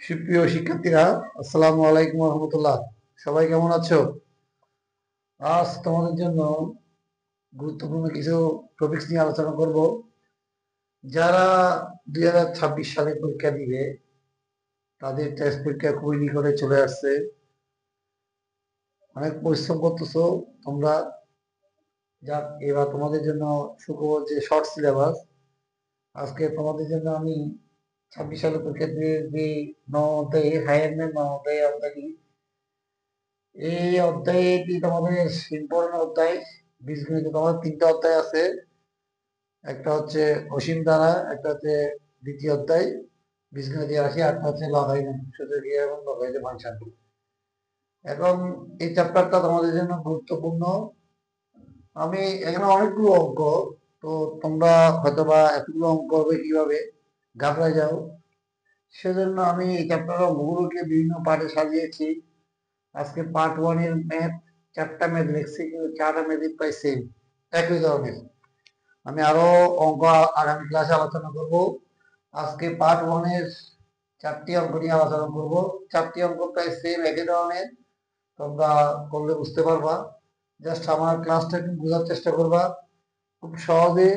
সুপ্রিয় শিক্ষার্থীরা, আসসালামু আলাইকুম রহমতুল্লাহ। সবাই কেমন আছো? আজ তোমাদের জন্য গুরুত্বপূর্ণ কিছু টপিকস নিয়ে আলোচনা করব। যারা 2026 সালে পরীক্ষা দিবে, তাদের টেস্ট পরীক্ষা খুবই নিকটে চলে আসছে। অনেক পরিশ্রম করতেছো তোমরা। যাক, এবার তোমাদের জন্য সুখবর যে শর্ট সিলেবাস। আজকে তোমাদের জন্য আমি 26 সালে পরীক্ষা দিয়ে যে 9 অধ্যায়ে হায়ার ম্যাথ 9 অধ্যায়ে অধ্যায়টি, এই অধ্যায়টি তোমাদের ইম্পর্টেন্ট অধ্যায়। বীজগণিতে তোমার 3টা অধ্যায় আছে। একটা হচ্ছে অসীম ধারা, একটা হচ্ছে দ্বিতীয় অধ্যায় বীজগণিত রাশি, আরেকটা হচ্ছে লগারিদম সূচকীয় এবং লগারিদম ফাংশন। এখন এই চ্যাপ্টারটা তোমাদের জন্য গুরুত্বপূর্ণ। আমি এখানে অনেকগুলো অঙ্ক, তো তোমরা হয়তোবা এতগুলো অঙ্ক করবে কিভাবে ঘাবড়ে যাও। সেজন্য আমি এই চ্যাপ্টারের অঙ্কগুলোকে বিভিন্ন পার্টে সাজিয়েছি। আজকে পার্ট 1 এর ম্যাথ, 4টা ম্যাথ লিখছি, কিন্তু 4টা ম্যাথই প্রায় সেম, একই ধরনের। আমি আরো অঙ্ক আগামী ক্লাসে আলোচনা করব। আজকে পার্ট 1 এর 4টি অঙ্ক নিয়ে আলোচনা করব। 4টি অঙ্ক প্রায় সেম, একই ধরনের। তোমরা করলে বুঝতে পারবা। জাস্ট আমার ক্লাসটা একটু বোঝার চেষ্টা করবা খুব সহজে।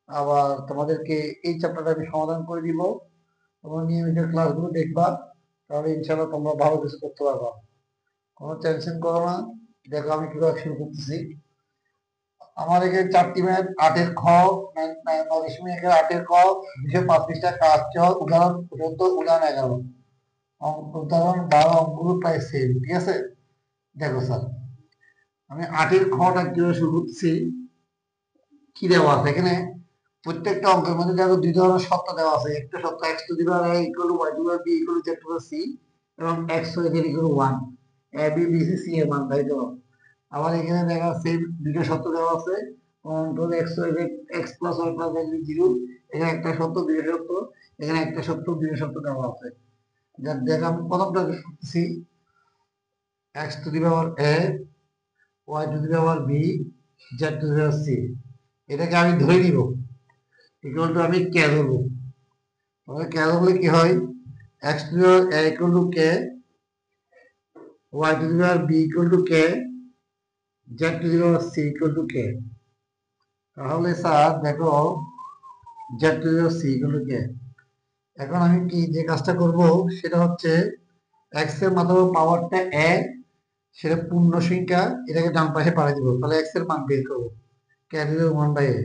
আবার তোমাদেরকে এই চ্যাপ্টারটা আমি সমাধান করে দিব। তোমরা নিয়মিত ক্লাসগুলো দেখবা, তাহলে ইনশাল্লাহ তোমরা ভালো কিছু করতে পারবা। কোনো টেনশন করো না। দেখো আমি কিভাবে শুরু করতেছি। আমার এখানে 4টি ম্যাথ, 8-এর খ, 8-এর ক, 205 পৃষ্ঠা কাজ চ, উদাহরণ 14, উদাহরণ 11। উদাহরণ 12 অঙ্কগুলো প্রায় সেম, ঠিক আছে? দেখো স্যার, আমি 8-এর খটা কিভাবে শুরু করতেছি। কি দেওয়া আছে এখানে? প্রত্যেকটা অঙ্কের মধ্যে দেখো 2 ধরনের সত্য দেওয়া আছে। একটা সত্য x two the power a equal two y two the power b equal two z two the power c, এবং x y z equal to 1, a b b c c এর মান, তাই তো? আবার এখানে দেখা সেম দুটো সত্য দেওয়া আছে। X y z, x plus y plus z zero. এখানে একটা সত্য, দুটো সত্য। এখানে একটা সত্য, দুটো সত্য দেওয়া আছে। যার দেখা আমি প্রথমটা করতেছি। X to the power a, y to the power b, z to the power c. এটাকে আমি ধরে নিব ইকুয়াল টু, আমি কে ধরবো। তাহলে কে ধরলে কি হয়? X to the power a equal to k, y to the power b equal to k, z to the power c equal to k. তাহলে স্যার দেখো, z to the power c equal to k. এখন আমি কি যে কাজটা করব সেটা হচ্ছে, এক্স এর মাত্র পাওয়ারটা এক, সেটা পূর্ণ সংখ্যা, এটাকে ডান পাশে পাঠিয়ে দিব। তাহলে এক্স এর মান বের করবো, ক্যাপিটাল 1/a।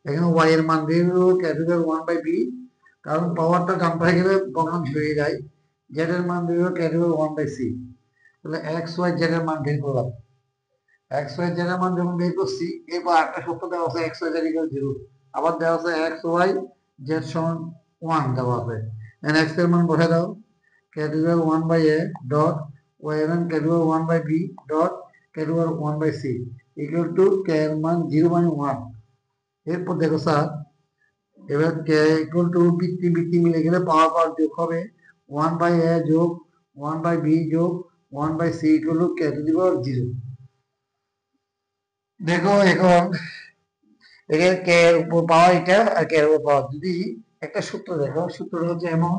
এখানে ওয়াই এর মান বের করবো ক্যাপিটাল 1/b, কারণ পাওয়ারটা ডান পাশে গেলে ভগ্নাংশ হয়ে যায়। জেড এর মান বের করবো ক্যাপিটাল 1/c। তাহলে এক্স ওয়াই জেড এর মান বের করলাম। এক্স ওয়াই জেড এর মান যখন বের করছি, এরপর একটা সূত্র দেওয়া আছে এক্স ওয়াই জেড ইকুয়াল 0। আবার দেওয়া আছে এক্স ওয়াই জেড সমান 1 দেওয়া আছে। এখানে এক্স এর মান বসে দাও, ক্যাপিটাল 1/a ডট ওয়াই এর মান capital 1/b dot capital 1/c equal to k এর মান 0 মানে 1। এরপর দেখো স্যার, এবার কে ইকুয়াল টু বৃত্তি বৃত্তি মিলে গেলে পাওয়ার পাওয়ার যোগ হবে। 1/a যোগ 1/b যোগ 1/c equal to k to the power 0। দেখো এখন এখানে কে এর উপর পাওয়ার এটা, আর কে এর উপর পাওয়ার, যদি একটা সূত্র দেখো, সূত্রটা হচ্ছে এমন,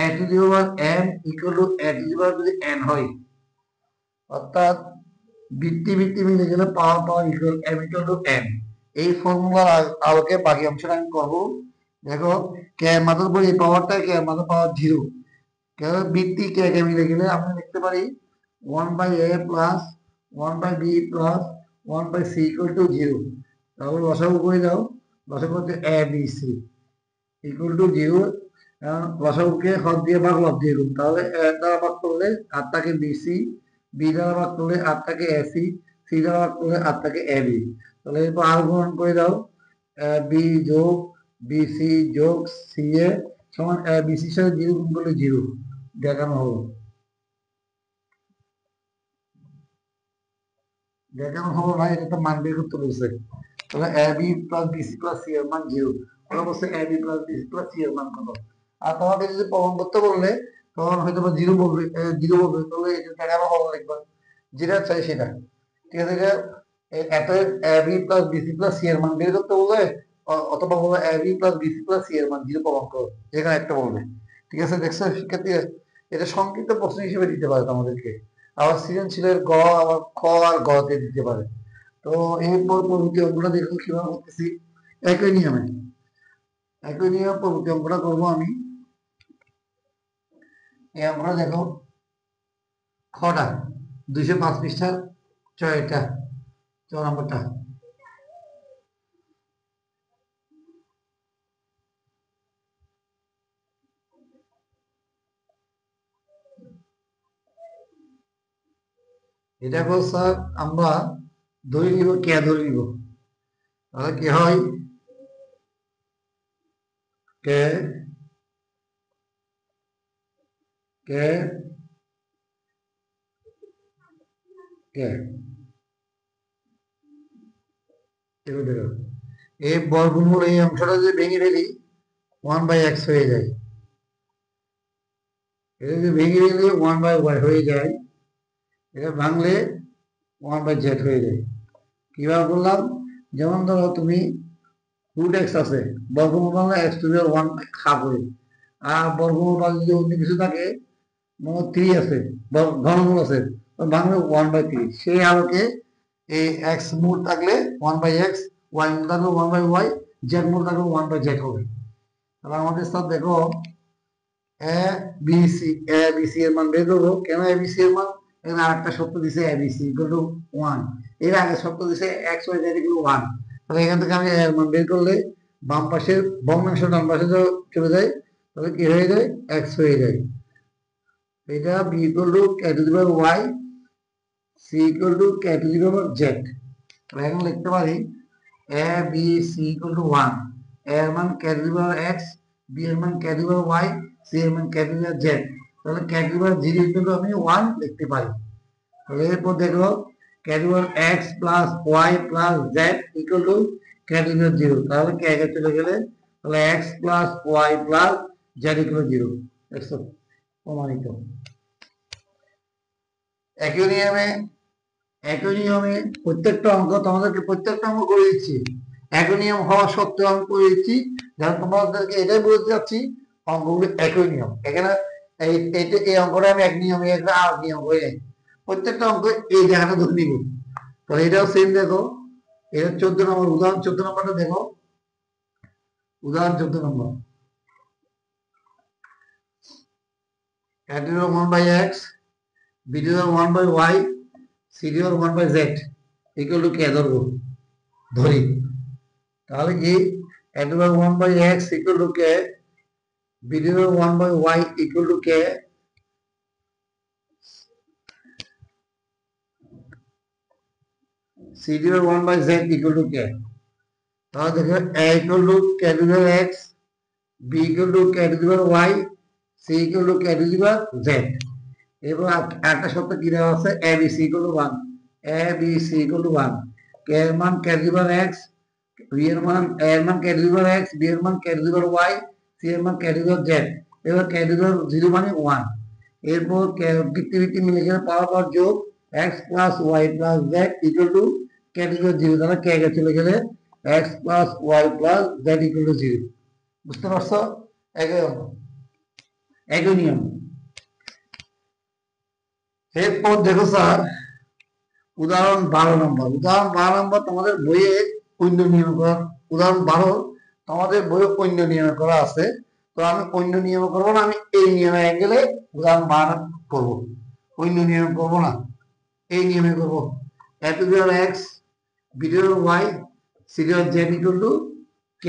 a to the power m equal to a to the power যদি n হয়, অর্থাৎ বৃত্তি বৃত্তি মিলে গেলে power power equal m equal to n। এই ফর্মুলার আলোকে বাকি অংশটা আমি করবো। দেখো, কে এর মাত্র এই পাওয়ারটা, কে এর মাত্র পাওয়ার 0। কেন? বৃত্তি কে কে মিলে গেলে আমরা লিখতে পারি 1/a plus 1/b plus 1/c equal to 0। তাহলে লসাগু করে দাও, লসাগু হচ্ছে a b c equal to 0। লসাগুকে হর দিয়ে ভাগ, লব দিয়ে গুণ, তাহলে a দ্বারা ভাগ করলে আর থাকে bc, b দ্বারা ভাগ করলে আর থাকে ac, c দ্বারা ভাগ করলে আর থাকে ab। তাহলে এরপর আর গ্রহণ করে দাও, b যোগ bc যোগ ca সমান bc এর সাথে 0 গুণ করলে 0। দেখানো হলো, দেখানো হলো না, এটা তো মান বের করতে বলছে। তাহলে a b plus bc plus c এর মান 0। ওরা বলছে a b plus bc plus c এর মান কত। আর তোমাকে যদি প্রমাণ করতে বললে, তখন হয়তো বা 0 বলবে, 0 বলবে, তাহলে এটা দেখানো হলো লিখবা, যেটা চাই সেটা। ঠিক আছে? এত a b plus bc plus c এর মান বের করতে বললে, অথবা বলবে a b plus bc plus c এর মান 0 প্রমাণ করো, যেখানে একটা বলবে। ঠিক আছে, দেখছো শিক্ষার্থী? এটা সংক্ষিপ্ত প্রশ্ন হিসেবে দিতে পারে তোমাদেরকে, আবার সৃজনশীলের গ আবার খ আর গ তে দিতে পারে। তো এরপর পরবর্তী অঙ্কটা দেখো কিভাবে করতেছি। একই নিয়মে পরবর্তী অঙ্কটা করবো আমি। এই অঙ্কটা দেখো, খটা 205 পৃষ্ঠার ছয়টা, 4 নম্বরটা। এটা বল স্যার, আমরা ধরে নিব কে, ধরে নিব, তাহলে কি হয়, কে কে কে এগুলো দেখো, এই বর্গমূল এই অংশটা যদি ভেঙে ফেলি 1/x হয়ে যায়, এটা যদি ভেঙে ফেলি 1/y হয়ে যায়, এটা ভাঙলে 1/z হয়ে যায়। কিভাবে বললাম, যেমন ধরো তুমি রুট এক্স আছে, বর্গমূল Bangla x to the 1 half হয়ে, আর বর্গমূল বাংলা যদি অন্য কিছু থাকে, মনে 3 আছে, ঘনমূল আছে, ভাঙলে 1/3। সেই আলোকে এই এক্স মূল থাকলে 1/x, ওয়াই মূল থাকলে 1/y, জেড মূল থাকলে 1/z হবে। তাহলে আমাদের সাথে দেখো, এ বি সি, এ বি সি এর মান বের করবো। কেন এ বি সি এর মান, এখানে আরেকটা শর্ত দিছে a b c equal to 1, এর আগে শর্ত দিছে x y z equal to 1। তাহলে এখান থেকে আমি এর মান বের করলে বাম পাশের ভগ্নাংশ ডান পাশে চলে যায়, তাহলে কি হয়ে যায়, এক্স হয়ে যায়। এটা b equal to k to the power y, c equal to k to the power z. তাহলে এখন লিখতে পারি a b c equal to 1, এর মান k to the power x, b এর মান k to the power y, c এর মান k to the power z. তাহলে k to the power 0 equal to আমি 1 লিখতে পারি। তাহলে এরপর দেখো, k to the power x plus y plus z equal to k to the power 0। তাহলে কে কে চলে গেলে, তাহলে x plus y plus z equal to 0। দেখছো, প্রমাণিত। একই নিয়মে প্রত্যেকটা অঙ্ক তোমাদেরকে প্রত্যেকটা অঙ্ক করে দিচ্ছি, একই নিয়ম হওয়া সত্ত্বেও আমি করে দিচ্ছি, যেন তোমাদেরকে এটাই বলতে চাচ্ছি অঙ্কগুলো একই নিয়ম। এখানে এই অঙ্কটা আমি এক নিয়মে আর নিয়ম হয়ে যাই, প্রত্যেকটা অঙ্ক এই জায়গাটা ধরে নিব। তাহলে এটাও সেম দেখো, এটা 14 নম্বর উদাহরণ, 14 নম্বরটা দেখো, উদাহরণ 14 নম্বর। a to the 1/x, b to the 1/y, c to the 1/z equal to k ধরবো, ধরি। তাহলে কি a to the 1/x equal to k, b to the 1/y equal to k, c to the 1/z equal to k. তাহলে দেখো a equal to k to the x, b equal to k to the y, c equal to k to the z। এবং একটা শর্ত কি দেওয়া আছে, a b c equal to 1, a b c equal to 1, কে এর মান k to the x, B এর মান a এর মান k to the x, b এর মান k to the y, c এর মান কে টু দি z। এবার কে টু দি 0 মানে 1। এরপর ভিত্তি ভিত্তি মিলে গেলে পাওয়ার যোগ x plus y plus z equal to k to the 0। তাহলে কে কে চলে গেলে x plus y plus z equal to 0। বুঝতে পারছো? একই অঙ্ক, একই নিয়ম। এরপর দেখো স্যার, উদাহরণ 12 নম্বর। উদাহরণ 12 নম্বর তোমাদের বইয়ে অন্য নিয়ম করা, উদাহরণ 12 তোমাদের বইয়ে অন্য নিয়ম করা আছে। তো আমি অন্য নিয়ম করবো না, আমি এই নিয়মে গেলে উদাহরণ 12 করবো, অন্য নিয়ম করবো না, এই নিয়মে করবো। a to the power x, b to the power y, c to the power z equal to k।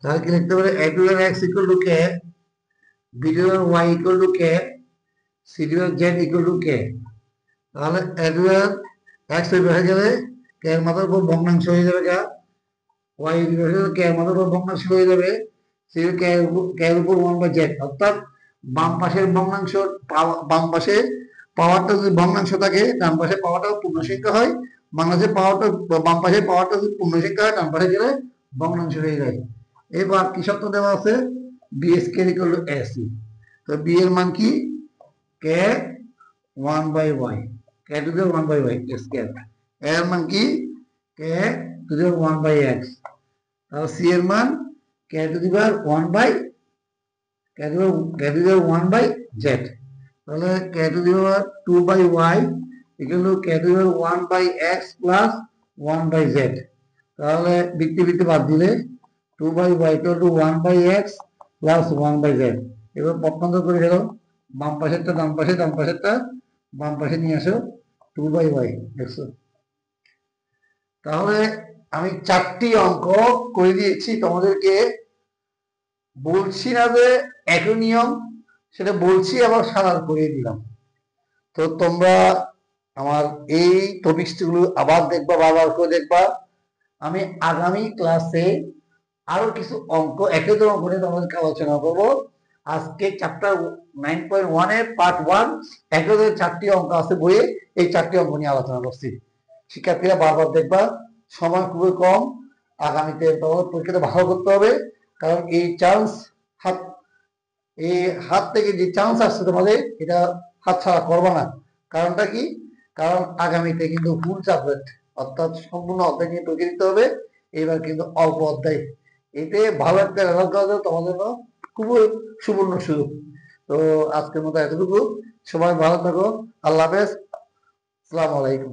তাহলে কি লিখতে পারে, a to the power x equal to k, b to the power y equal to k, c to the power z equal to k। তাহলে a to the power x হয়ে গেলে k এর মাথার উপর ভগ্নাংশ হয়ে যাবে, y কে এর মাথার উপর ভগ্নাংশ হয়ে যাবে, সে কে এর উপর 1/z। অর্থাৎ বাম পাশের ভগ্নাংশ, বাম পাশে পাওয়ারটা যদি ভগ্নাংশ থাকে, ডান পাশে পাওয়ারটা পূর্ণ সংখ্যা হয়। বাংলাদেশের পাওয়ারটা, বাম পাশের পাওয়ারটা যদি পূর্ণ সংখ্যা হয়, ডান পাশে গেলে ভগ্নাংশ হয়ে যায়। এবার কি শর্ত দেওয়া আছে, b square equal to a c. তো বি এর মান কি, কে 1/y, K to the 1/y square. এর মান কি, কে টু দি 1/x। তাহলে সি এর মান k to the power 1/z। K to the power 1/z, তাহলে k to the power 2/y equal to k to the power 1/x plus 1/z। তাহলে বৃত্তি বৃত্তি বাদ দিলে 2/y equal two 1/x plus 1/z। এবার পক্ষান্তর করে গেল, বাম পাশেরটা ডান পাশে, ডান পাশেরটা বাম পাশে নিয়ে আসো, 2/y দেখছো। তাহলে আমি 4টি অঙ্ক করে দিয়েছি তোমাদেরকে, বলছি না যে একই নিয়ম, সেটা বলছি আবার সারাল করিয়ে দিলাম। তো তোমরা আমার এই টপিকসগুলো আবার দেখবা, বারবার করে দেখবা। আমি আগামী ক্লাসে আরো কিছু অঙ্ক একই অঙ্ক নিয়ে তোমাদেরকে আলোচনা করবো। আজকে চ্যাপ্টার 9.1 এর পার্ট 1 একই 4টি অঙ্ক আছে বইয়ে, এই 4টি অঙ্ক নিয়ে আলোচনা করছি। শিক্ষার্থীরা বারবার দেখবা, সময় খুবই কম, আগামীতে তোমাদের পরীক্ষাটা ভালো করতে হবে, কারণ এই চান্স হাত, এই হাত থেকে যে চান্স আসছে তোমাদের, এটা হাত ছাড়া করবা না। কারণটা কি? কারণ আগামীতে কিন্তু ফুল সাবজেক্ট, অর্থাৎ সম্পূর্ণ অধ্যায় নিয়ে পরীক্ষা দিতে হবে। এবার কিন্তু অল্প অধ্যায়, এতে ভালো একটা রেজাল্ট করা যায় তোমাদের জন্য খুবই সুবর্ণ সুযোগ। তো আজকের মতো এতটুকু, সবাই ভালো থাকো, আল্লাহ হাফেজ, আসসালামু আলাইকুম।